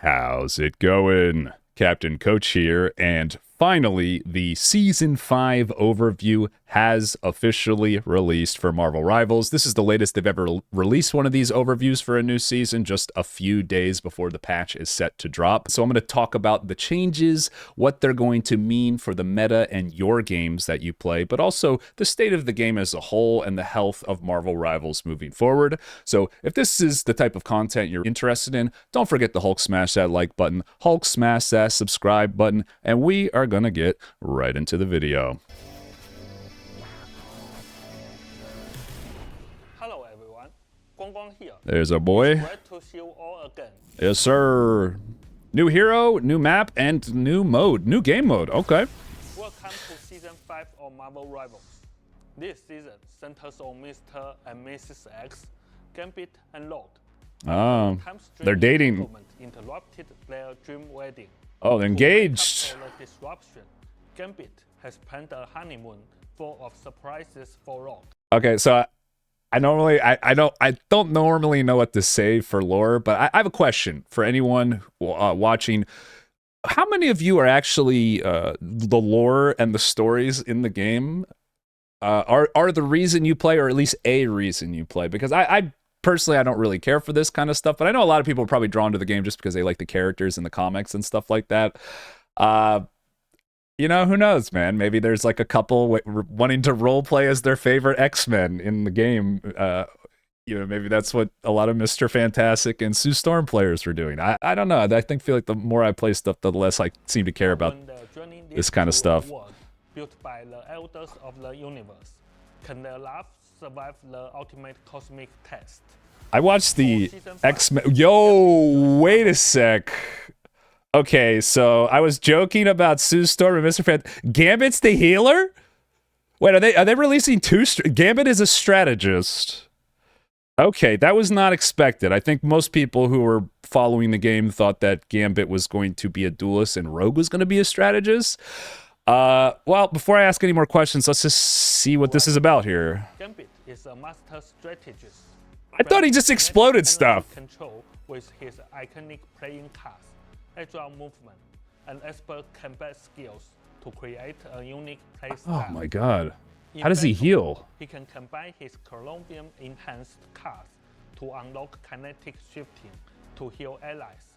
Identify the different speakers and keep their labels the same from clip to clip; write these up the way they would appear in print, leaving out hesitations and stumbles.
Speaker 1: How's it going? Captain Coach here, and finally, the Season 5 overview has officially released for Marvel Rivals. This is the latest they've ever released one of these overviews for a new season, just a few days before the patch is set to drop. So I'm going to talk about the changes, what they're going to mean for the meta and your games that you play, but also the state of the game as a whole and the health of Marvel Rivals moving forward. So if this is the type of content you're interested in, don't forget to Hulk smash that like button, Hulk smash that subscribe button, and we are gonna get right into the video.
Speaker 2: Hello everyone, Guang here.
Speaker 1: There's our boy.
Speaker 2: Great to see you all again.
Speaker 1: Yes, sir. New hero, new map, and new mode. New game mode. Okay.
Speaker 2: Welcome to Season 5 of Marvel Rivals. This season centers on Mr. and Mrs. X, Gambit and Rogue.
Speaker 1: They're dating.
Speaker 2: Interrupted their dream wedding.
Speaker 1: Oh, they're engaged.
Speaker 2: After the disruption, Gambit has planned a honeymoon full of surprises for Rogue.
Speaker 1: Okay, so I don't normally know what to say for lore, but I have a question for anyone watching. How many of you are actually the lore and the stories in the game are the reason you play, or at least a reason you play? Because I personally, I don't really care for this kind of stuff, but I know a lot of people are probably drawn to the game just because they like the characters in the comics and stuff like that. You know, who knows, man? Maybe there's like a couple wanting to role play as their favorite X-Men in the game. You know, maybe that's what a lot of Mr. Fantastic and Sue Storm players were doing. I don't know. I feel like the more I play stuff, the less I seem to care about this kind of stuff.
Speaker 2: Built by the elders of the universe, can their love survive the ultimate cosmic test?
Speaker 1: I watched the X-Men. Yo, wait a sec. Okay, so I was joking about Sue Storm and Mr. Fan. Gambit's the healer? Wait, are they releasing two? Gambit is a strategist. Okay, that was not expected. I think most people who were following the game thought that Gambit was going to be a duelist and Rogue was going to be a strategist. Well, before I ask any more questions, let's just see what this is about here.
Speaker 2: Gambit is a master strategist.
Speaker 1: I thought he just exploded stuff.
Speaker 2: Control with his iconic playing cards, agile movement, and expert combat skills to create a unique playstyle.
Speaker 1: Oh my god. How does he heal?
Speaker 2: He can combine his Colombian enhanced cards to unlock kinetic shifting to heal allies.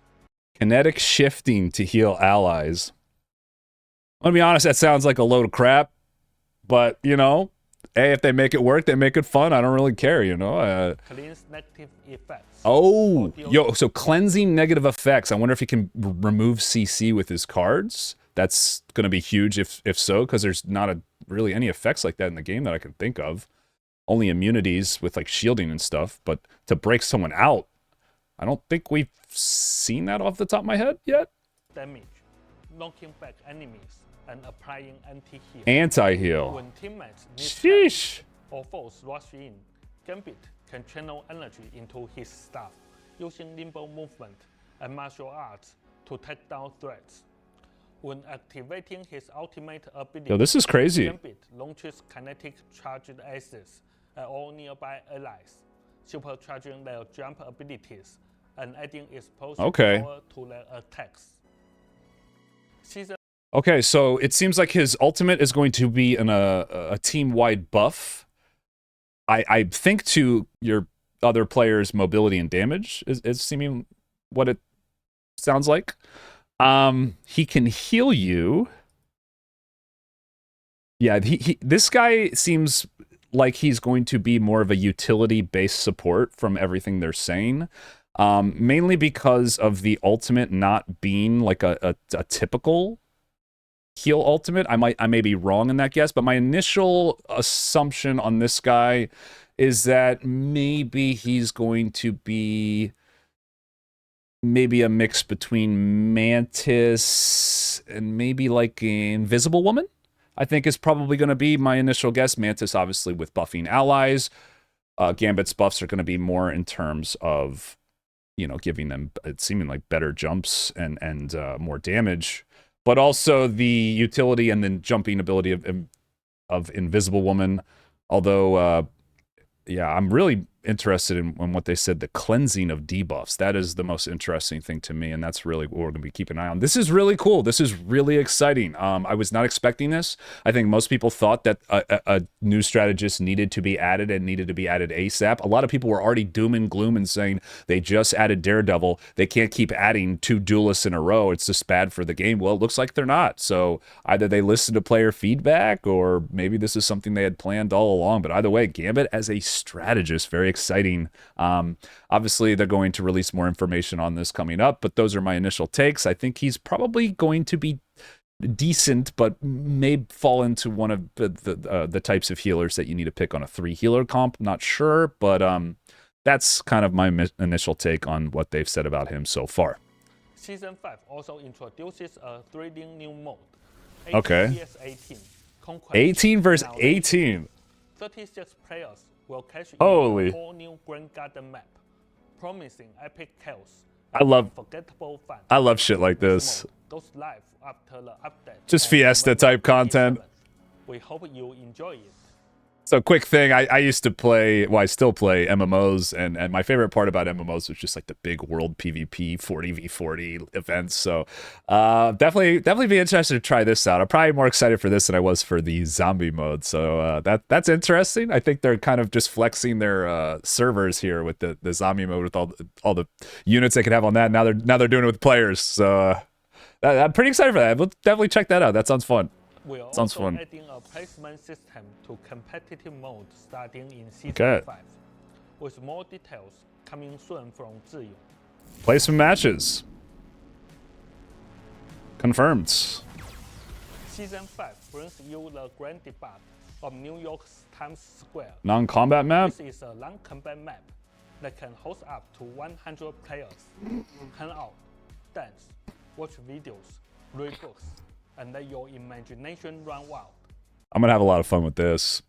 Speaker 1: Kinetic shifting to heal allies. I'll be honest, that sounds like a load of crap, but, you know, hey, if they make it work, they make it fun. I don't really care, you know.
Speaker 2: Cleanse negative effects.
Speaker 1: Oh, yo, so cleansing negative effects. I wonder if he can remove CC with his cards. That's going to be huge if so, because there's not really any effects like that in the game that I can think of. Only immunities with, like, shielding and stuff, but to break someone out, I don't think we've seen that off the top of my head yet.
Speaker 2: Damage, knocking back enemies, and applying anti-heal.
Speaker 1: Anti-heal.
Speaker 2: When teammates need
Speaker 1: Sheesh.
Speaker 2: or foes rush in, Gambit can channel energy into his staff, using nimble movement and martial arts to take down threats. When activating his ultimate ability,
Speaker 1: Yo, this is crazy.
Speaker 2: Gambit launches kinetic charged aces at all nearby allies, supercharging their jump abilities and adding explosive power to their attacks.
Speaker 1: Okay, so it seems like his ultimate is going to be a team-wide buff. I think to your other players' mobility and damage is seeming what it sounds like. He can heal you. Yeah, this guy seems like he's going to be more of a utility-based support from everything they're saying. Mainly because of the ultimate not being like a typical heal ultimate. I may be wrong in that guess, but my initial assumption on this guy is that maybe he's going to be maybe a mix between Mantis and maybe like an Invisible Woman, I think is probably going to be my initial guess. Mantis obviously with buffing allies. Gambit's buffs are going to be more in terms of, you know, giving them, it seeming like better jumps and more damage. But also the utility and then jumping ability of Invisible Woman. Although, yeah, I'm really interested in what they said, the cleansing of debuffs. That is the most interesting thing to me, and that's really what we're going to be keeping an eye on. This is really cool. This is really exciting. I was not expecting this. I think most people thought that a new strategist needed to be added and needed to be added ASAP. A lot of people were already doom and gloom and saying they just added Daredevil. They can't keep adding 2 duelists in a row. It's just bad for the game. Well, it looks like they're not. So either they listened to player feedback, or maybe this is something they had planned all along. But either way, Gambit as a strategist, very exciting. Obviously, they're going to release more information on this coming up, but those are my initial takes. I think he's probably going to be decent, but may fall into one of the types of healers that you need to pick on a 3 healer comp. Not sure, but that's kind of my initial take on what they've said about him so far.
Speaker 2: Season 5 also introduces a thrilling new mode.
Speaker 1: 18
Speaker 2: vs 18.
Speaker 1: 18 versus 18.
Speaker 2: 36 players will catch
Speaker 1: Holy.
Speaker 2: a whole new Grand Garden map, promising epic chaos.
Speaker 1: I love
Speaker 2: fun.
Speaker 1: I love shit like this.
Speaker 2: Goes live after the update.
Speaker 1: Just Fiesta type content.
Speaker 2: We hope you enjoy it.
Speaker 1: So quick thing, I used to play, well, I still play MMOs, and my favorite part about MMOs was just like the big world PvP 40v40 events. So definitely be interested to try this out. I'm probably more excited for this than I was for the zombie mode. So that's interesting. I think they're kind of just flexing their servers here with the zombie mode, with all the units they could have on that. Now they're doing it with players. So I'm pretty excited for that. We'll definitely check that out. That sounds fun.
Speaker 2: We are
Speaker 1: Sounds
Speaker 2: also
Speaker 1: fun.
Speaker 2: adding a placement system to competitive mode starting in Season 5, with more details coming soon from Ziyong.
Speaker 1: Play some matches. Confirmed.
Speaker 2: Season 5 brings you the grand debut of New York's Times Square.
Speaker 1: Non-combat map?
Speaker 2: This is a non-combat map that can host up to 100 players, hang out, dance, watch videos, read books, and let your imagination run wild.
Speaker 1: I'm gonna have a lot of fun with this.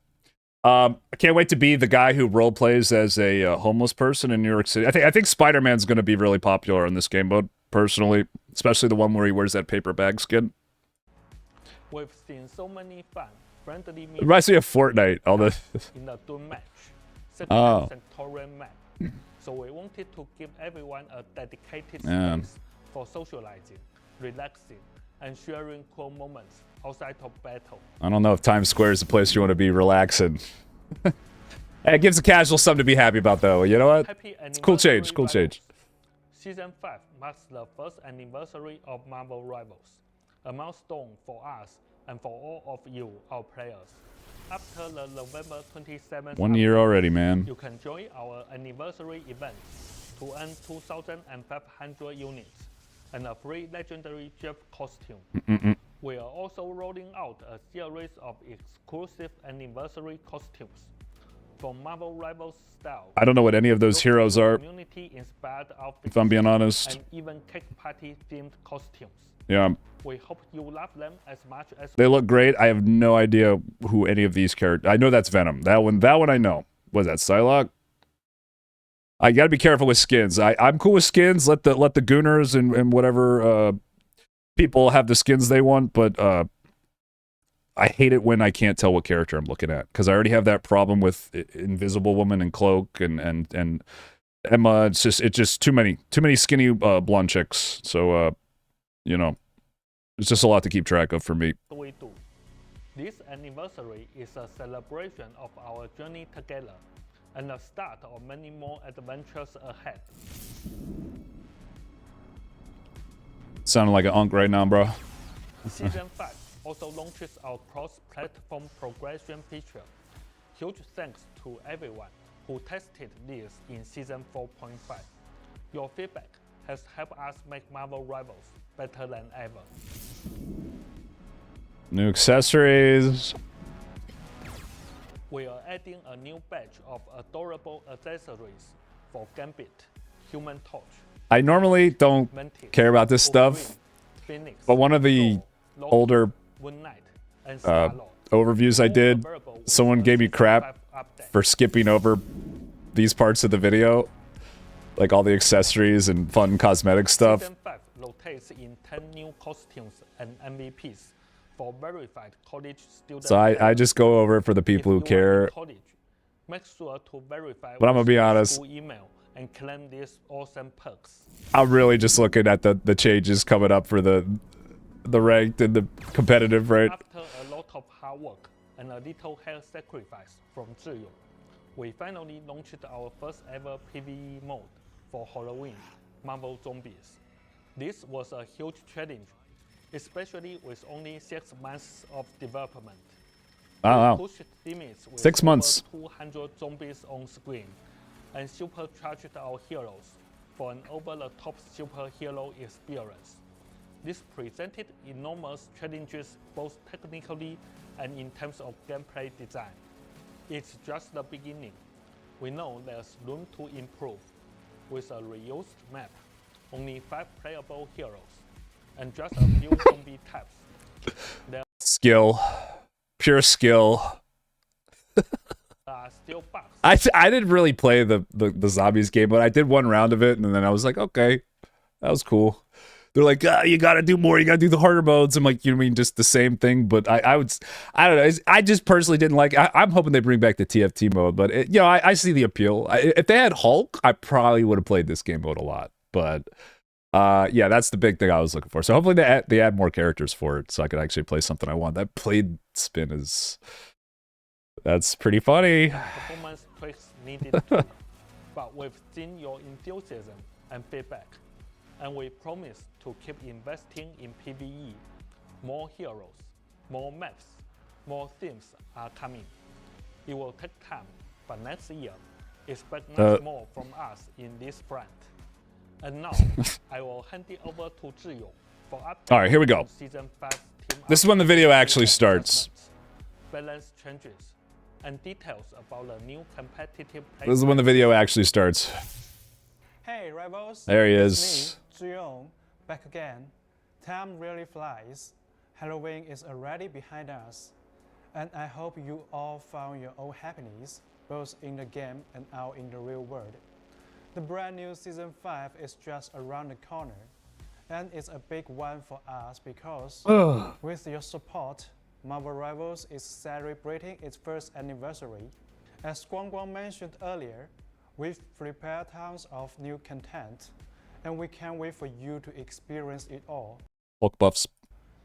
Speaker 1: I can't wait to be the guy who role plays as a homeless person in New York City. I think Spider-Man's gonna be really popular in this game mode, personally, especially the one where he wears that paper bag skin.
Speaker 2: We've seen so many fun, friendly
Speaker 1: It reminds me of Fortnite. All the
Speaker 2: in the Doom match, Sectorial map. So we wanted to give everyone a dedicated space for socializing, relaxing, and sharing cool moments outside of battle.
Speaker 1: I don't know if Times Square is the place you want to be relaxing. It gives a casual something to be happy about, though. You know what? It's cool change. Cool change.
Speaker 2: Season 5 marks the first anniversary of Marvel Rivals, a milestone for us and for all of you, our players. After the November 27th
Speaker 1: 1 year already, man.
Speaker 2: You can join our anniversary event to earn 2,500 units and a free legendary Jeff costume. We are also rolling out a series of exclusive anniversary costumes from Marvel Rivals style.
Speaker 1: I don't know what any of those heroes are,
Speaker 2: community-inspired outfits,
Speaker 1: if I'm being honest.
Speaker 2: and even cake party-themed costumes.
Speaker 1: Yeah.
Speaker 2: We hope you love them as much as
Speaker 1: They look great. I have no idea who any of these characters. I know that's Venom. That one I know. Was that Psylocke? I gotta be careful with skins. I'm cool with skins. Let the gooners and whatever people have the skins they want, but I hate it when I can't tell what character I'm looking at, because I already have that problem with Invisible Woman and Cloak and Emma. It's just too many skinny blonde chicks. So you know, it's just a lot to keep track of for me.
Speaker 2: we do. This anniversary is a celebration of our journey together and the start of many more adventures ahead.
Speaker 1: Sounding like an unk right now, bro.
Speaker 2: Season 5 also launches our cross-platform progression feature. Huge thanks to everyone who tested this in Season 4.5. Your feedback has helped us make Marvel Rivals better than ever.
Speaker 1: New accessories.
Speaker 2: We are adding a new batch of adorable accessories for Gambit, Human Torch.
Speaker 1: I normally don't care about this stuff,
Speaker 2: Phoenix,
Speaker 1: but one of the
Speaker 2: Loki,
Speaker 1: older
Speaker 2: Moon Knight, and Star-Lord.
Speaker 1: overviews I did, someone gave me crap for skipping over these parts of the video, like all the accessories and fun cosmetic stuff.
Speaker 2: Season 5 rotates in 10 new costumes and MVPs for verified college students.
Speaker 1: So I just go over it for the people who
Speaker 2: If you are in
Speaker 1: care.
Speaker 2: college, Make sure to verify
Speaker 1: But I'm gonna
Speaker 2: with
Speaker 1: be
Speaker 2: your
Speaker 1: honest.
Speaker 2: school email and claim these awesome perks.
Speaker 1: I'm really just looking at the changes coming up for the ranked and the competitive, right?
Speaker 2: After a lot of hard work and a little health sacrifice from Zhiyong, we finally launched our first ever PvE mode for Halloween, Marvel Zombies. This was a huge challenge, especially with only 6 months of development.
Speaker 1: Oh, wow.
Speaker 2: We pushed limits with
Speaker 1: 6 months.
Speaker 2: over 200 zombies on screen and supercharged our heroes for an over-the-top superhero experience. This presented enormous challenges both technically and in terms of gameplay design. It's just the beginning. We know there's room to improve. With a reused map, only 5 playable heroes, and just a few zombie types.
Speaker 1: Skill. Pure skill.
Speaker 2: There are still bugs.
Speaker 1: I didn't really play the zombies game, but I did one round of it, and then I was like, okay, that was cool. They're like, you gotta do more, you gotta do the harder modes. I'm like, you know what I mean, just the same thing, but I don't know, I just personally didn't like it. I'm hoping they bring back the TFT mode, but you know, I see the appeal. If they had Hulk, I probably would have played this game mode a lot, but yeah, that's the big thing I was looking for. So hopefully they add more characters for it, so I could actually play something I want. That blade spin that's pretty funny.
Speaker 2: Performance tweaks needed too, but we've seen your enthusiasm and feedback, and we promise to keep investing in PvE. More heroes, more maps, more themes are coming. It will take time, but next year, expect much more from us in this front. And now, I will hand it over to Zhiyong for updates.
Speaker 1: All right, here we go.
Speaker 2: On Season 5 team
Speaker 1: This is when the video actually starts.
Speaker 2: Balance changes, and details about the new competitive play.
Speaker 1: This is when the video actually starts.
Speaker 3: Hey rivals,
Speaker 1: There he
Speaker 3: it's
Speaker 1: is.
Speaker 3: me, Zhiyong, back again. Time really flies. Halloween is already behind us. And I hope you all found your own happiness, both in the game and out in the real world. The brand new Season 5 is just around the corner. And it's a big one for us because with your support, Marvel Rivals is celebrating its first anniversary. As Guang Guang mentioned earlier, we've prepared tons of new content, and we can't wait for you to experience it all.
Speaker 1: Hulk buffs.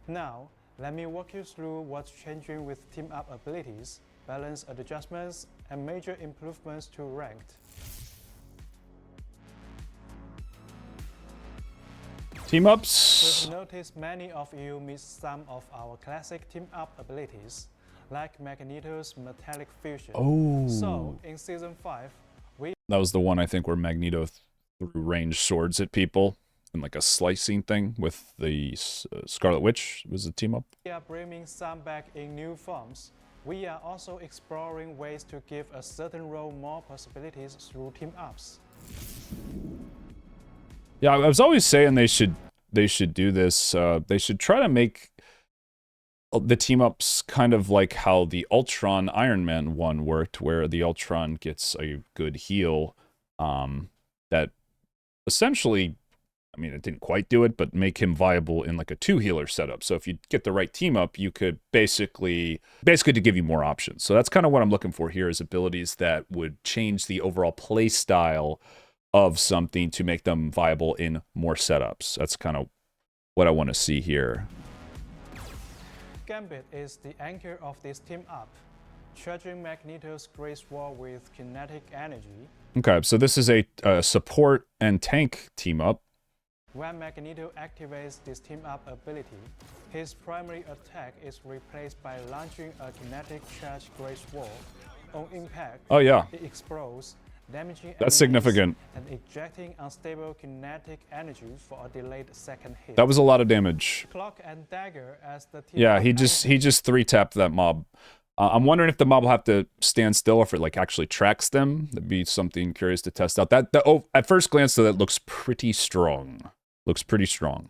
Speaker 3: Now, let me walk you through what's changing with team-up abilities, balance adjustments, and major improvements to ranked.
Speaker 1: Team ups.
Speaker 3: We've noticed many of you missed some of our classic team-up abilities, like Magneto's metallic fusion.
Speaker 1: Oh.
Speaker 3: So, in Season 5,
Speaker 1: That was the one, I think, where Magneto threw ranged swords at people in like a slicing thing with the Scarlet Witch. Was a team up.
Speaker 3: we are bringing some back in new forms. We are also exploring ways to give a certain role more possibilities through team-ups.
Speaker 1: Yeah, I was always saying they should do this. They should try to make the team ups kind of like how the Ultron Iron Man one worked, where the Ultron gets a good heal. That essentially, I mean, it didn't quite do it, but make him viable in like a 2-healer setup. So if you get the right team up, you could basically to give you more options. So that's kind of what I'm looking for here, is abilities that would change the overall play style of something to make them viable in more setups. That's kind of what I want to see here.
Speaker 3: Gambit is the anchor of this team-up, charging Magneto's Great Sword with kinetic energy.
Speaker 1: Okay, so this is a support and tank team up.
Speaker 3: When Magneto activates this team-up ability, his primary attack is replaced by launching a kinetic charge Great Sword. On impact,
Speaker 1: Oh yeah,
Speaker 3: it explodes, damaging
Speaker 1: that's
Speaker 3: enemies
Speaker 1: significant.
Speaker 3: and ejecting unstable kinetic energy for a delayed second hit.
Speaker 1: That was a lot of damage.
Speaker 3: Cloak and Dagger as the team.
Speaker 1: Yeah, he just 3-tapped that mob. I'm wondering if the mob will have to stand still, or if it like actually tracks them. That'd be something curious to test out. At first glance, though, that looks pretty strong. Looks pretty strong.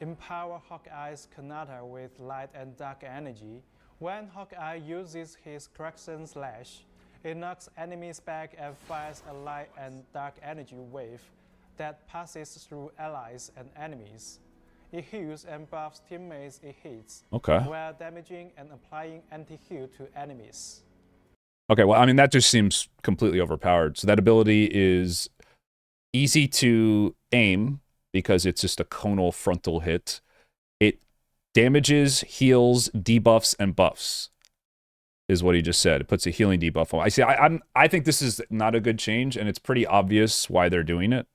Speaker 3: Empower Hawkeye's Kanata with light and dark energy. When Hawkeye uses his Kraken Slash, it knocks enemies back and fires a light and dark energy wave that passes through allies and enemies. It heals and buffs teammates it hits,
Speaker 1: Okay.
Speaker 3: while damaging and applying anti-heal to enemies.
Speaker 1: Okay, well, I mean, that just seems completely overpowered. So that ability is easy to aim because it's just a conal frontal hit. It damages, heals, debuffs, and buffs, is what he just said. It puts a healing debuff on. I think this is not a good change, and it's pretty obvious why they're doing it.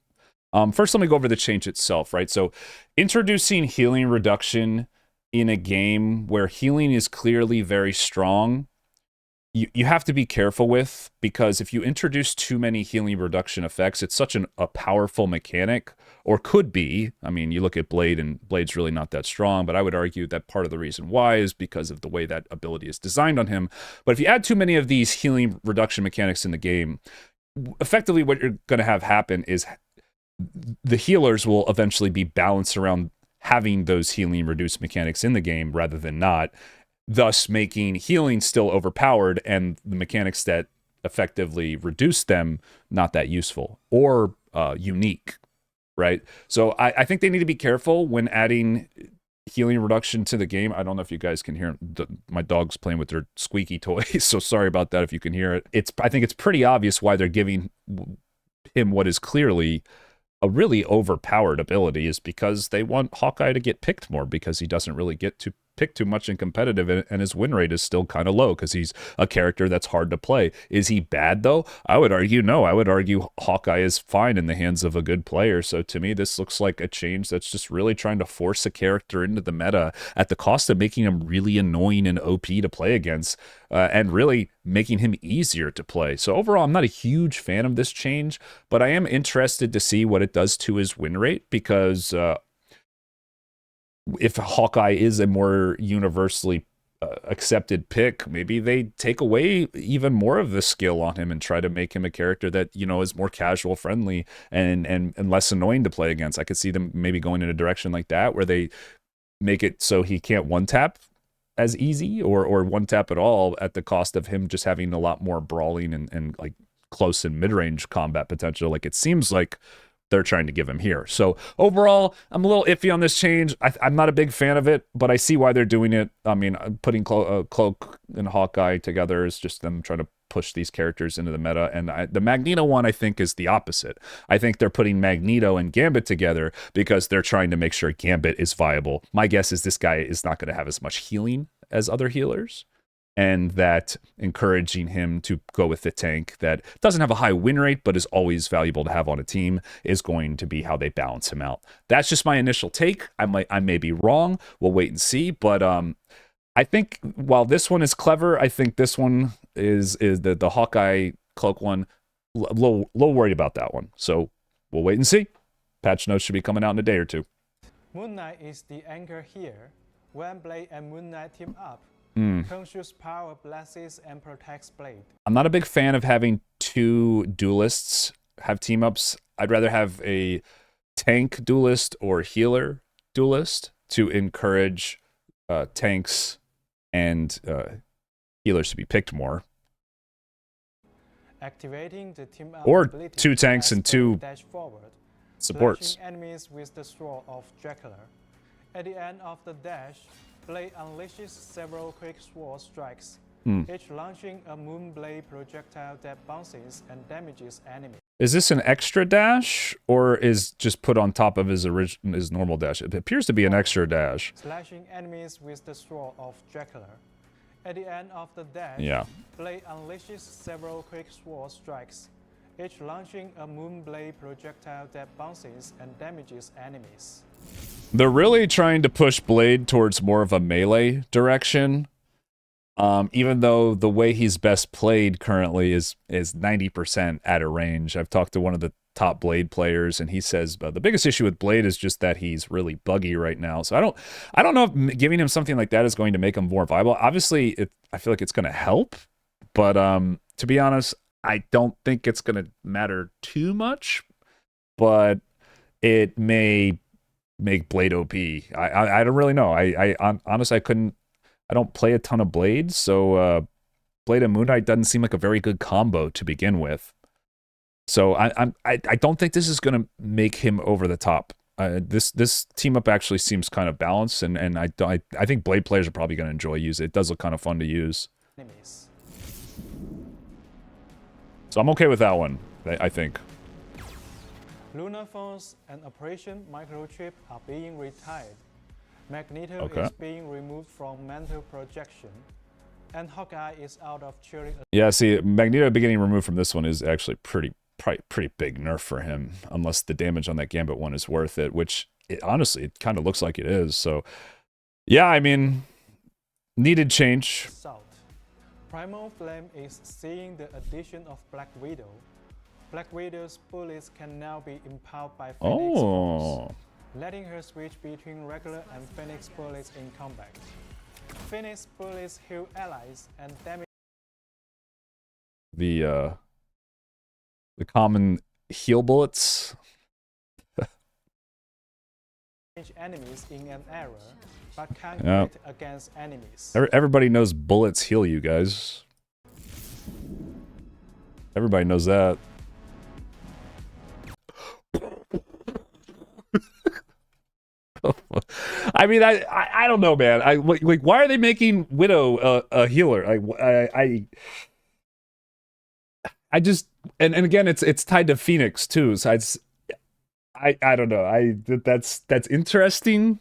Speaker 1: First, let me go over the change itself, right? So introducing healing reduction in a game where healing is clearly very strong, you have to be careful with, because if you introduce too many healing reduction effects, it's such a powerful mechanic, or could be. I mean, you look at Blade, and Blade's really not that strong, but I would argue that part of the reason why is because of the way that ability is designed on him. But if you add too many of these healing reduction mechanics in the game, effectively what you're going to have happen is the healers will eventually be balanced around having those healing reduced mechanics in the game rather than not, thus making healing still overpowered and the mechanics that effectively reduce them not that useful or unique, right? So I think they need to be careful when adding healing reduction to the game. I don't know if you guys can hear my dog's playing with their squeaky toys, so sorry about that if you can hear it. I think it's pretty obvious why they're giving him what is clearly a really overpowered ability, is because they want Hawkeye to get picked more, because he doesn't really get to pick too much in competitive, and his win rate is still kind of low because he's a character that's hard to play. Is he bad though? I would argue no. I would argue Hawkeye is fine in the hands of a good player. So to me, this looks like a change that's just really trying to force a character into the meta at the cost of making him really annoying and OP to play against, and really making him easier to play. So overall, I'm not a huge fan of this change, but I am interested to see what it does to his win rate, because if Hawkeye is a more universally accepted pick, maybe they take away even more of the skill on him and try to make him a character that, you know, is more casual friendly and less annoying to play against. I could see them maybe going in a direction like that, where they make it so he can't one tap as easy, or one tap at all, at the cost of him just having a lot more brawling and like close and mid-range combat potential, like it seems like they're trying to give him here. So overall, I'm a little iffy on this change. I'm not a big fan of it, but I see why they're doing it. I mean, putting Cloak and Hawkeye together is just them trying to push these characters into the meta. And the Magneto one, I think, is the opposite. I think they're putting Magneto and Gambit together because they're trying to make sure Gambit is viable. My guess is this guy is not going to have as much healing as other healers, and that encouraging him to go with the tank that doesn't have a high win rate but is always valuable to have on a team is going to be how they balance him out. That's just my initial take. I may be wrong. We'll wait and see. But I think while this one is clever, I think this one is the Hawkeye Cloak one. A little worried about that one. So we'll wait and see. Patch notes should be coming out in a day or two.
Speaker 3: Moon Knight is the anchor here. When Blade and Moon Knight team up, Khonshu's power blesses and protects Blade.
Speaker 1: I'm not a big fan of having two duelists have team ups. I'd rather have a tank duelist or healer duelist to encourage tanks and healers to be picked more.
Speaker 3: Activating the team up
Speaker 1: or
Speaker 3: ability
Speaker 1: two tanks and two
Speaker 3: dash forward,
Speaker 1: supports.
Speaker 3: slashing enemies with the sword of Dracula. At the end of the dash, Blade unleashes several quick sword strikes, each launching a Moonblade projectile that bounces and damages enemies.
Speaker 1: Is this an extra dash, or is just put on top of his normal dash? It appears to be an extra dash.
Speaker 3: Slashing enemies with the sword of Dracula. At the end of the dash, Blade unleashes several quick sword strikes, each launching a Moonblade projectile that bounces and damages enemies.
Speaker 1: They're really trying to push Blade towards more of a melee direction, even though the way he's best played currently is 90% at a range. I've talked to one of the top Blade players, and he says the biggest issue with Blade is just that he's really buggy right now. So I don't know if giving him something like that is going to make him more viable. Obviously, I feel like it's going to help, but to be honest, I don't think it's going to matter too much, but it may make Blade OP. I don't really know. I honestly, I don't play a ton of Blades, so Blade and Moon Knight doesn't seem like a very good combo to begin with. So I don't think this is going to make him over the top. This team up actually seems kind of balanced, and I think Blade players are probably going to enjoy using it. It does look kind of fun to use.
Speaker 3: Enemies.
Speaker 1: So I'm okay with that one, I think.
Speaker 3: Lunar phones and Operation Microchip are being retired. Magneto
Speaker 1: Okay.
Speaker 3: is being removed from mental projection. And Hawkeye is out of cheering.
Speaker 1: Yeah, see, Magneto getting removed from this one is actually pretty big nerf for him, unless the damage on that Gambit one is worth it, which honestly, it kind of looks like it is. So, yeah, I mean, needed change.
Speaker 3: Assault. Primal Flame is seeing the addition of Black Widow. Black Widow's bullets can now be empowered by Phoenix Force, letting her switch between regular and Phoenix bullets in combat. Phoenix bullets heal allies and damage
Speaker 1: The common heal bullets.
Speaker 3: enemies in an area, but can't
Speaker 1: Yep.
Speaker 3: crit against enemies.
Speaker 1: Everybody knows bullets heal you guys. Everybody knows that. I mean, I don't know, man. Like, why are they making Widow a healer? I just and again, it's tied to Phoenix too. So I don't know. That's interesting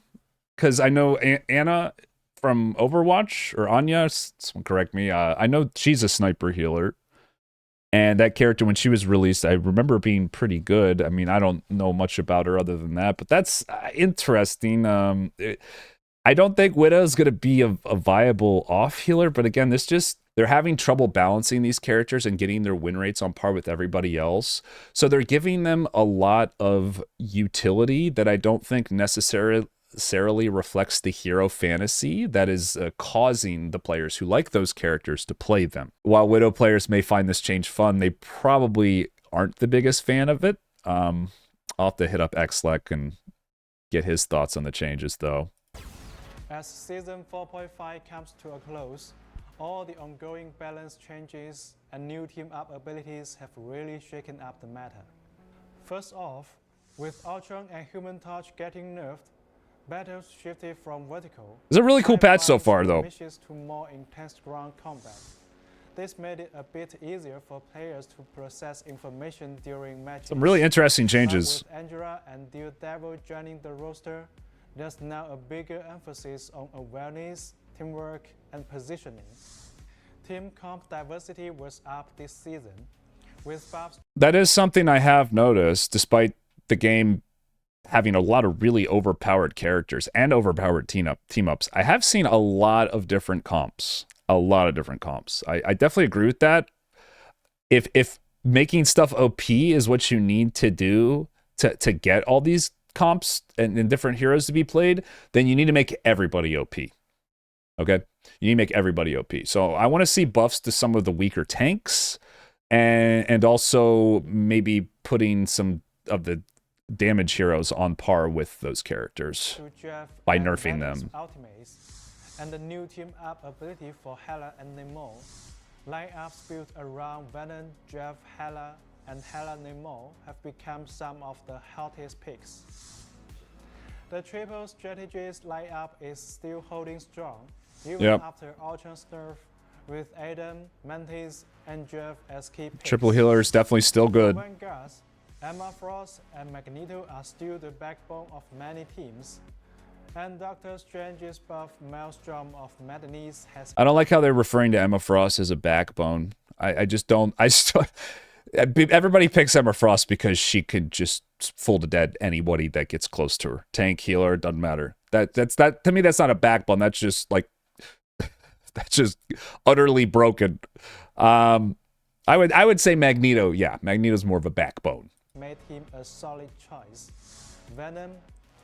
Speaker 1: because I know Anna from Overwatch, or Anya, someone correct me. I know she's a sniper healer. And that character, when she was released, I remember being pretty good. I mean, I don't know much about her other than that, but that's interesting. I don't think Widow's going to be a viable off healer, but again, they're having trouble balancing these characters and getting their win rates on par with everybody else. So they're giving them a lot of utility that I don't think necessarily reflects the hero fantasy that is causing the players who like those characters to play them. While Widow players may find this change fun, they probably aren't the biggest fan of it. I'll have to hit up Xlec and get his thoughts on the changes, though.
Speaker 3: As Season 4.5 comes to a close, all the ongoing balance changes and new team-up abilities have really shaken up the meta. First off, with Ultron and Human Torch getting nerfed, battles shifted from vertical.
Speaker 1: It's a really cool patch so far, though.
Speaker 3: To more intense ground combat. This made it a bit easier for players to process information during matches.
Speaker 1: Some really interesting changes.
Speaker 3: With Angela and Daredevil joining the roster, there's now a bigger emphasis on awareness, teamwork, and positioning. Team comp diversity was up this season, with buffs.
Speaker 1: That is something I have noticed, despite the game having a lot of really overpowered characters and overpowered team-ups. I have seen a lot of different comps. I definitely agree with that. If making stuff OP is what you need to do to get all these comps and different heroes to be played, then you need to make everybody OP. Okay? You need to make everybody OP. So I want to see buffs to some of the weaker tanks, and also maybe putting some of the damage heroes on par with those characters by nerfing them.
Speaker 3: Ultimates, and the new team-up ability for Hela and Namor. Lineups built around Venom, Jeff, Hela, and Hela Namor have become some of the hottest picks. The triple strategist lineup is still holding strong, even after Ultron's nerf, with Adam, Mantis, and Jeff as key picks.
Speaker 1: Triple healer is definitely still good.
Speaker 3: Emma Frost and Magneto are still the backbone of many teams, and Doctor Strange's buff Maelstrom of Madness has...
Speaker 1: I don't like how they're referring to Emma Frost as a backbone. I just don't... Everybody picks Emma Frost because she could just full to dead anybody that gets close to her. Tank, healer, doesn't matter. That's to me, that's not a backbone. That's just like... that's just utterly broken. I would say Magneto. Yeah, Magneto's more of a backbone.
Speaker 3: Made him a solid choice. Venom,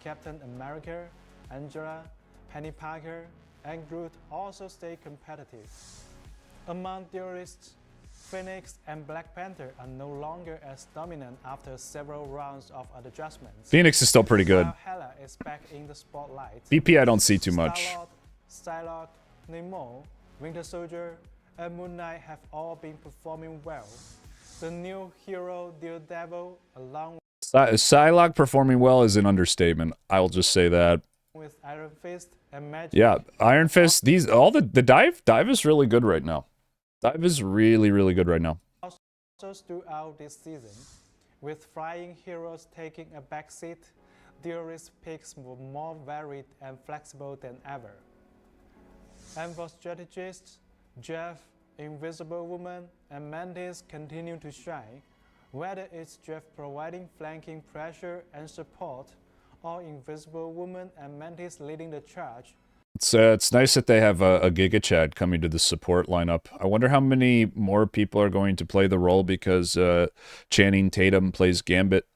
Speaker 3: Captain America, Angela, Penny Parker, and Groot also stay competitive. Among duelists, Phoenix and Black Panther are no longer as dominant after several rounds of adjustments.
Speaker 1: Phoenix is still pretty good.
Speaker 3: While Hela is back in the spotlight.
Speaker 1: VP I don't see too much.
Speaker 3: Psylocke, Namor, Winter Soldier, and Moon Knight have all been performing well. The new hero Daredevil, along
Speaker 1: Psylocke performing well is an understatement. I'll just say that.
Speaker 3: With Iron Fist and Magic.
Speaker 1: Yeah, Iron Fist. The dive is really good right now. Dive is really good right now.
Speaker 3: throughout this season. With flying heroes taking a backseat, duelist picks were more varied and flexible than ever. And for strategists, Jeff, Invisible Woman, and Mantis continue to shine, whether it's Jeff providing flanking pressure and support, or Invisible Woman and Mantis leading the charge.
Speaker 1: It's nice that they have a Giga Chad coming to the support lineup. I wonder how many more people are going to play the role because Channing Tatum plays Gambit.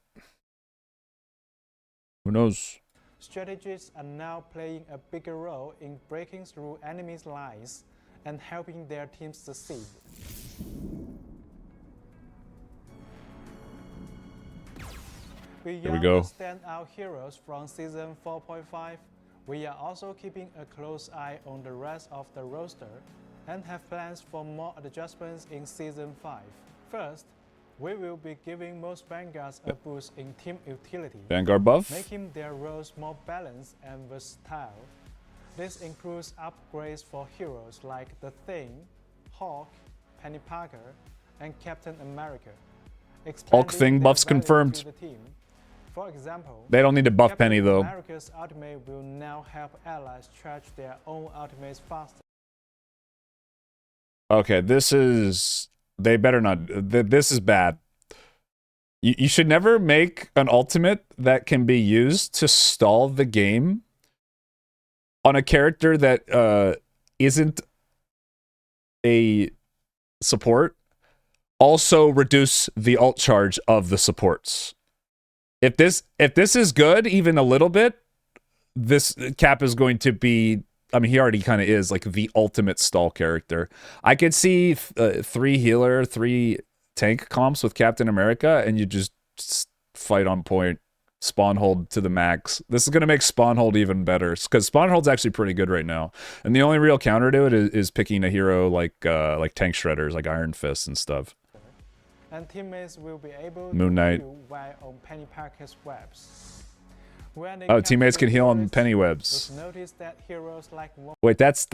Speaker 1: Who knows?
Speaker 3: Strategists are now playing a bigger role in breaking through enemies' lines and helping their teams succeed.
Speaker 1: Here we go.
Speaker 3: Beyond the standout heroes from Season 4.5, we are also keeping a close eye on the rest of the roster and have plans for more adjustments in Season 5. First, we will be giving most Vanguards a boost in team utility,
Speaker 1: Vanguard buff?
Speaker 3: making their roles more balanced and versatile. This includes upgrades for heroes like The Thing, Hawk, Penny Parker, and Captain America.
Speaker 1: Hulk Thing buffs confirmed.
Speaker 3: For example,
Speaker 1: They don't need to buff
Speaker 3: Captain
Speaker 1: Penny though.
Speaker 3: America's ultimate will now help allies charge their own ultimates faster.
Speaker 1: Okay, this is... They better not... This is bad. You should never make an ultimate that can be used to stall the game on a character that isn't a support. Also reduce the ult charge of the supports. If this is good, even a little bit, this Cap is going to be... I mean, he already kind of is like the ultimate stall character. I could see 3 healer, 3 tank comps with Captain America, and you just fight on point, spawn hold to the max. This is going to make spawn hold even better because spawn hold's actually pretty good right now. And the only real counter to it is picking a hero like tank shredders, like Iron Fist and stuff.
Speaker 3: And teammates will be able
Speaker 1: Moon Knight.
Speaker 3: to heal while on Penny Parker's webs.
Speaker 1: Oh, teammates can heal on Penny webs.
Speaker 3: Notice that heroes like
Speaker 1: Wait, that's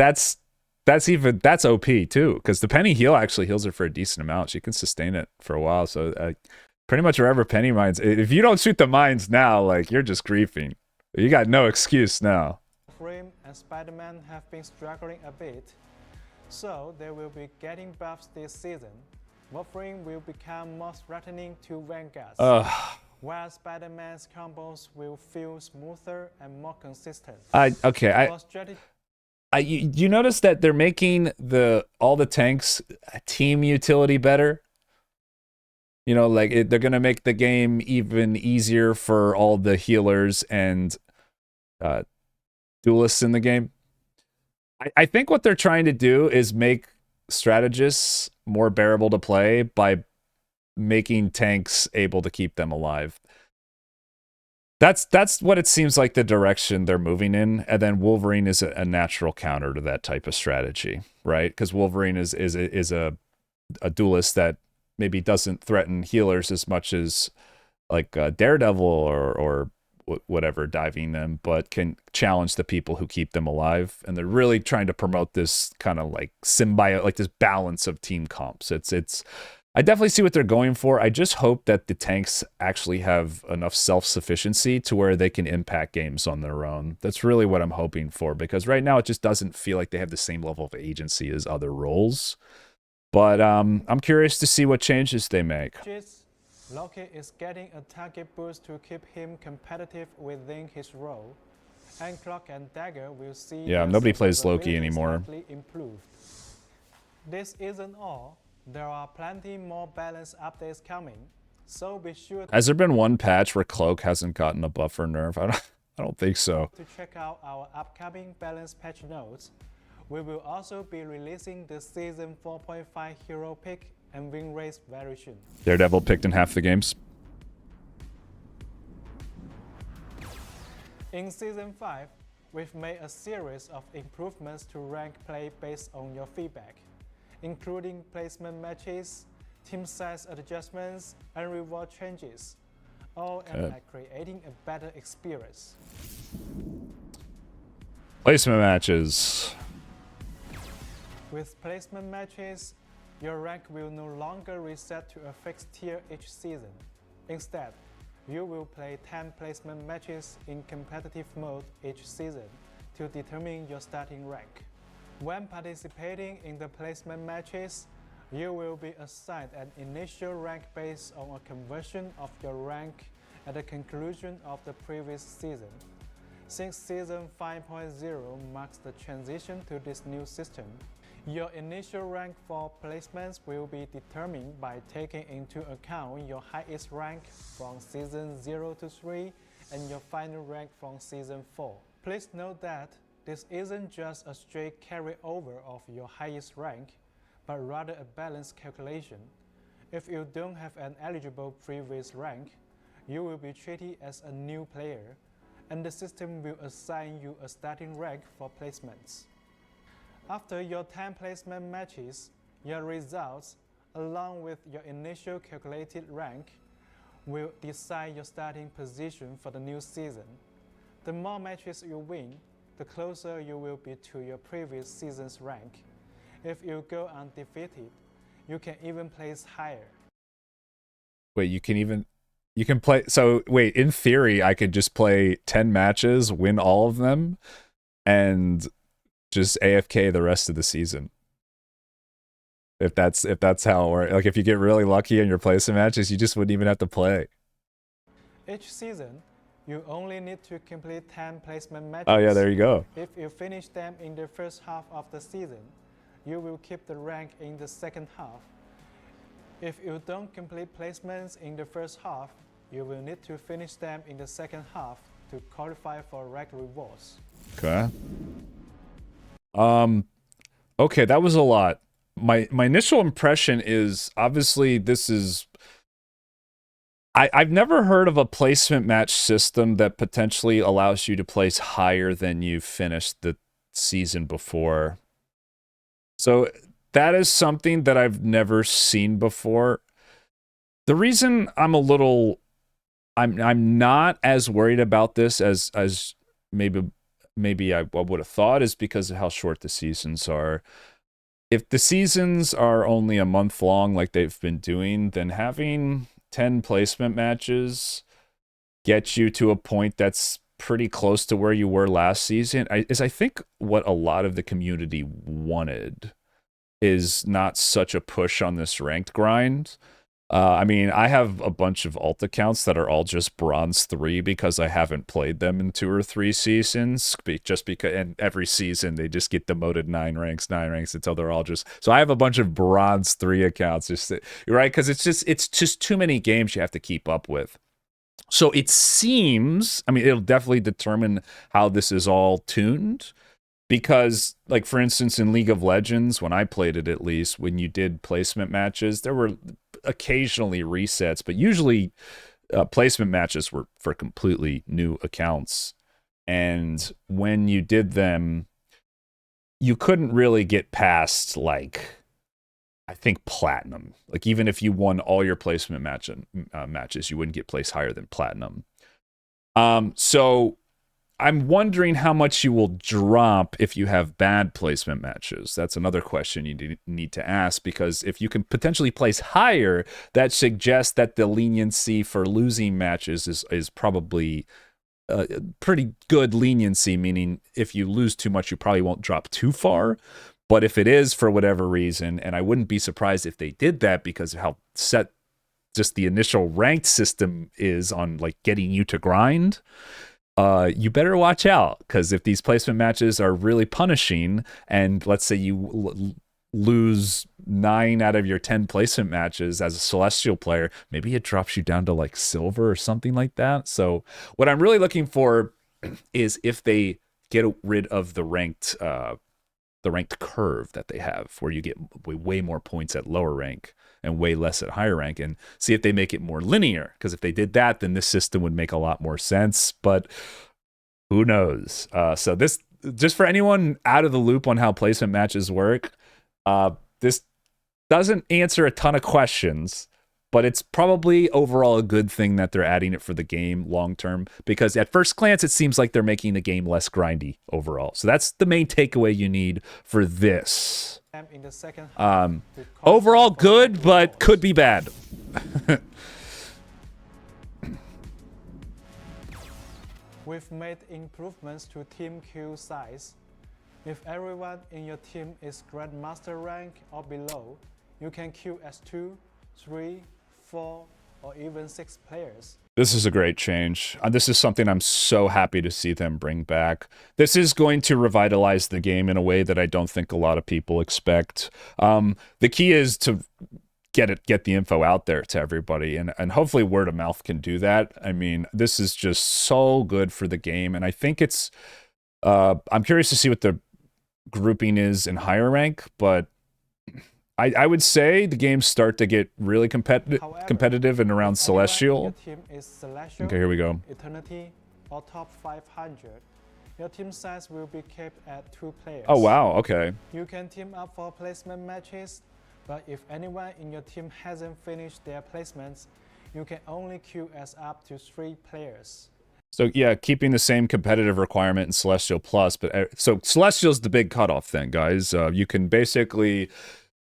Speaker 1: OP too, because the Penny heal actually heals her for a decent amount. She can sustain it for a while. So pretty much wherever Penny mines, if you don't shoot the mines now, like you're just griefing. You got no excuse now.
Speaker 3: Wolverine and Spider-Man have been struggling a bit, so they will be getting buffs this season. Wolverine will become more threatening to Vanguards, while Spider-Man's combos will feel smoother and more consistent.
Speaker 1: You notice that they're making all the tanks team utility better. You know, like they're gonna make the game even easier for all the healers and duelists in the game. I think what they're trying to do is make strategists more bearable to play by making tanks able to keep them alive. That's what it seems like the direction they're moving in, and then Wolverine is a natural counter to that type of strategy, right? Because Wolverine is a duelist that maybe doesn't threaten healers as much as like Daredevil or whatever diving them, but can challenge the people who keep them alive. And they're really trying to promote this kind of like symbiote, like this balance of team comps. I definitely see what they're going for. I just hope that the tanks actually have enough self-sufficiency to where they can impact games on their own. That's really what I'm hoping for, because right now it just doesn't feel like they have the same level of agency as other roles. But I'm curious to see what changes they make.
Speaker 3: Loki is getting a target boost to keep him competitive within his role, and Cloak and Dagger will see.
Speaker 1: Yeah, nobody plays Loki anymore.
Speaker 3: Improved. This isn't all. There are plenty more balance updates coming, so be sure.
Speaker 1: Has there been one patch where Cloak hasn't gotten a buff or nerf? I don't think so.
Speaker 3: To check out our upcoming balance patch notes, we will also be releasing the Season 4.5 hero pick and win rates very soon.
Speaker 1: Daredevil picked in half the games.
Speaker 3: In Season 5, we've made a series of improvements to rank play based on your feedback, including placement matches, team size adjustments, and reward changes, all aimed at creating a better experience.
Speaker 1: Placement matches.
Speaker 3: With placement matches, Your rank will no longer reset to a fixed tier each season. Instead, you will play 10 placement matches in competitive mode each season to determine your starting rank. When participating in the placement matches, you will be assigned an initial rank based on a conversion of your rank at the conclusion of the previous season. Since Season 5.0 marks the transition to this new system, your initial rank for placements will be determined by taking into account your highest rank from Season 0 to 3 and your final rank from Season 4. Please note that this isn't just a straight carryover of your highest rank, but rather a balanced calculation. If you don't have an eligible previous rank, you will be treated as a new player, and the system will assign you a starting rank for placements. After your 10 placement matches, your results, along with your initial calculated rank, will decide your starting position for the new season. The more matches you win, the closer you will be to your previous season's rank. If you go undefeated, you can even place higher.
Speaker 1: Wait, you can play, so wait, in theory, I could just play 10 matches, win all of them, and just AFK the rest of the season. If that's how it works. Like, if you get really lucky in your placement matches, you just wouldn't even have to play.
Speaker 3: Each season, you only need to complete 10 placement matches.
Speaker 1: Oh yeah, there you go.
Speaker 3: If you finish them in the first half of the season, you will keep the rank in the second half. If you don't complete placements in the first half, you will need to finish them in the second half to qualify for rank rewards.
Speaker 1: Okay. Okay, that was a lot. My initial impression is, obviously this is, I've never heard of a placement match system that potentially allows you to place higher than you finished the season before. So that is something that I've never seen before. The reason I'm not as worried about this as maybe I would have thought is because of how short the seasons are. If the seasons are only a month long like they've been doing, then having 10 placement matches get you to a point that's pretty close to where you were last season is I think what a lot of the community wanted, is not such a push on this ranked grind. I mean, I have a bunch of alt accounts that are all just bronze 3 because I haven't played them in 2 or 3 seasons. Just because, and every season they just get demoted 9 ranks until they're all just. So I have a bunch of bronze 3 accounts, just right, because it's just too many games you have to keep up with. So it seems, I mean, it'll definitely determine how this is all tuned. Because, like, for instance, in League of Legends, when I played it at least, when you did placement matches, there were occasionally resets, but usually placement matches were for completely new accounts. And when you did them, you couldn't really get past, like, I think platinum. Like, even if you won all your placement matches, you wouldn't get placed higher than platinum. So I'm wondering how much you will drop if you have bad placement matches. That's another question you need to ask, because if you can potentially place higher, that suggests that the leniency for losing matches is probably pretty good leniency, meaning if you lose too much, you probably won't drop too far. But if it is for whatever reason, and I wouldn't be surprised if they did that because of how set just the initial ranked system is on, like, getting you to grind, you better watch out, because if these placement matches are really punishing, and let's say you lose 9 out of your 10 placement matches as a Celestial player, maybe it drops you down to like silver or something like that. So what I'm really looking for is if they get rid of the ranked curve that they have, where you get way more points at lower rank and way less at higher rank, and see if they make it more linear. Because if they did that, then this system would make a lot more sense, but who knows? So this, just for anyone out of the loop on how placement matches work, this doesn't answer a ton of questions, but it's probably overall a good thing that they're adding it for the game long term, because at first glance it seems like they're making the game less grindy overall. So that's the main takeaway you need for this.
Speaker 3: In the second
Speaker 1: Overall good, but could be bad.
Speaker 3: We've made improvements to team queue size. If everyone in your team is Grandmaster rank or below, you can queue as 2, 3, 4, or even 6 players.
Speaker 1: This is a great change. This is something I'm so happy to see them bring back. This is going to revitalize the game in a way that I don't think a lot of people expect. The key is to get the info out there to everybody, and hopefully word of mouth can do that. I mean, this is just so good for the game, and I think it's I'm curious to see what the grouping is in higher rank, but I would say the games start to get really competitive and around Celestial.
Speaker 3: Your team is Celestial,
Speaker 1: Okay, here we go.
Speaker 3: Eternity, or top 500. Your team size will be kept at 2 players.
Speaker 1: Oh wow, okay.
Speaker 3: You can team up for placement matches, but if anyone in your team hasn't finished their placements, you can only queue as up to 3 players.
Speaker 1: So yeah, keeping the same competitive requirement in Celestial Plus, but so Celestial's the big cutoff then, guys. You can basically,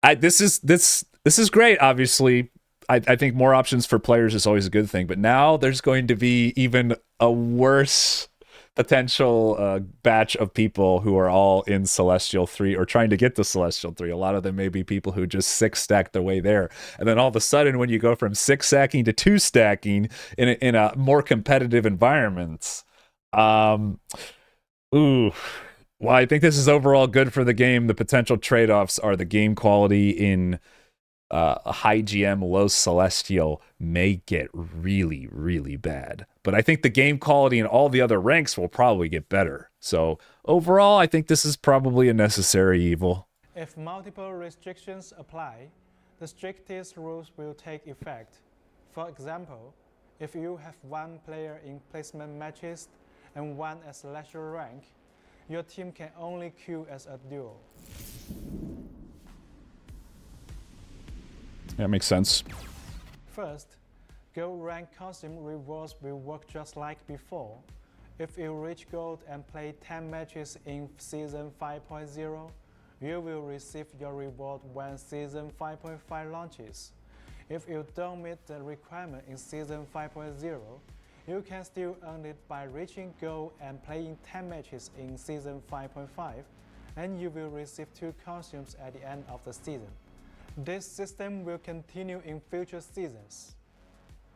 Speaker 1: this is great. Obviously, I think more options for players is always a good thing, but now there's going to be even a worse potential batch of people who are all in Celestial 3 or trying to get to Celestial 3. A lot of them may be people who just 6 stack their way there. And then all of a sudden, when you go from 6 stacking to 2 stacking in a more competitive environment, well, I think this is overall good for the game. The potential trade-offs are the game quality in a high GM, low Celestial may get really, really bad. But I think the game quality in all the other ranks will probably get better. So overall, I think this is probably a necessary evil.
Speaker 3: If multiple restrictions apply, the strictest rules will take effect. For example, if you have 1 player in placement matches and 1 as Celestial rank, your team can only queue as a duo.
Speaker 1: That makes sense.
Speaker 3: First, gold rank costume rewards will work just like before. If you reach gold and play 10 matches in Season 5.0, you will receive your reward when Season 5.5 launches. If you don't meet the requirement in Season 5.0, you can still earn it by reaching gold and playing 10 matches in Season 5.5, and you will receive 2 costumes at the end of the season. This system will continue in future seasons.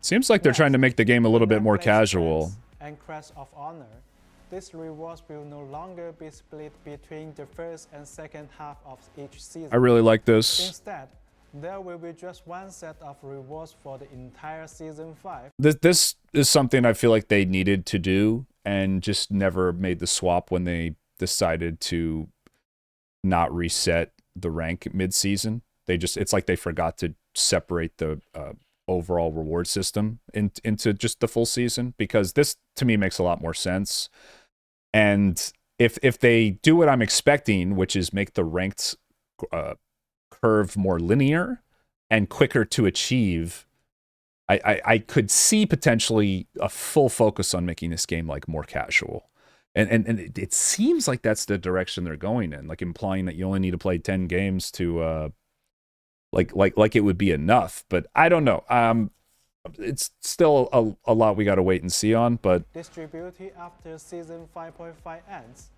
Speaker 1: Seems like they're trying to make the game a little bit more casual.
Speaker 3: And Crest of Honor, these rewards will no longer be split between the first and second half of each season.
Speaker 1: I really like this.
Speaker 3: Instead, there will be just 1 set of rewards for the entire Season 5.
Speaker 1: This is something I feel like they needed to do and just never made the swap when they decided to not reset the rank mid-season. It's like they forgot to separate the overall reward system into just the full season, because this to me makes a lot more sense. And if they do what I'm expecting, which is make the ranked curve more linear and quicker to achieve, I could see potentially a full focus on making this game like more casual. And it seems like that's the direction they're going in, like implying that you only need to play 10 games to like it would be enough. But I don't know. It's still a lot we got to wait and see on. But
Speaker 3: distributed after Season 5.5 ends,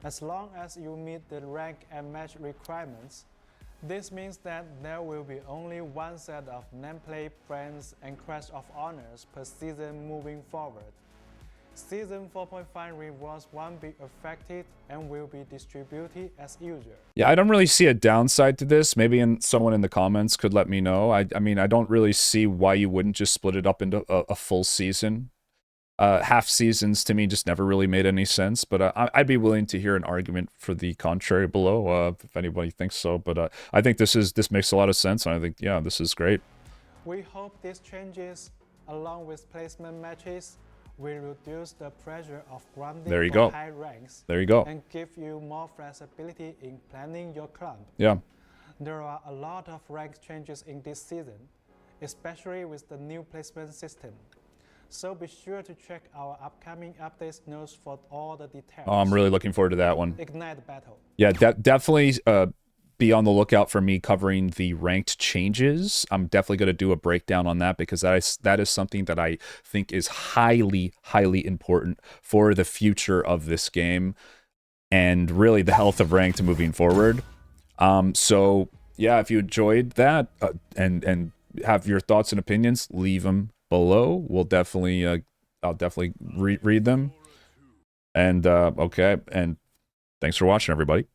Speaker 3: as long as you meet the rank and match requirements. This means that there will be only 1 set of nameplate, brands, and Crest of Honors per season moving forward. Season 4.5 rewards won't be affected and will be distributed as usual.
Speaker 1: Yeah, I don't really see a downside to this. Maybe someone in the comments could let me know. I mean, I don't really see why you wouldn't just split it up into a full season. Half seasons to me just never really made any sense, but I'd be willing to hear an argument for the contrary below if anybody thinks so. But I think this makes a lot of sense, and I think, yeah, this is great.
Speaker 3: We hope these changes, along with placement matches, will reduce the pressure of grinding for high ranks.
Speaker 1: There you go.
Speaker 3: And give you more flexibility in planning your club.
Speaker 1: Yeah.
Speaker 3: There are a lot of rank changes in this season. especially with the new placement system. So be sure to check our upcoming updates notes for all the details.
Speaker 1: Oh, I'm really looking forward to that one.
Speaker 3: Ignite the battle.
Speaker 1: Yeah, definitely be on the lookout for me covering the ranked changes. I'm definitely going to do a breakdown on that because that is something that I think is highly, highly important for the future of this game and really the health of ranked moving forward. So yeah, if you enjoyed that and have your thoughts and opinions, leave them below. We'll definitely, I'll definitely read them. And okay, and thanks for watching, everybody.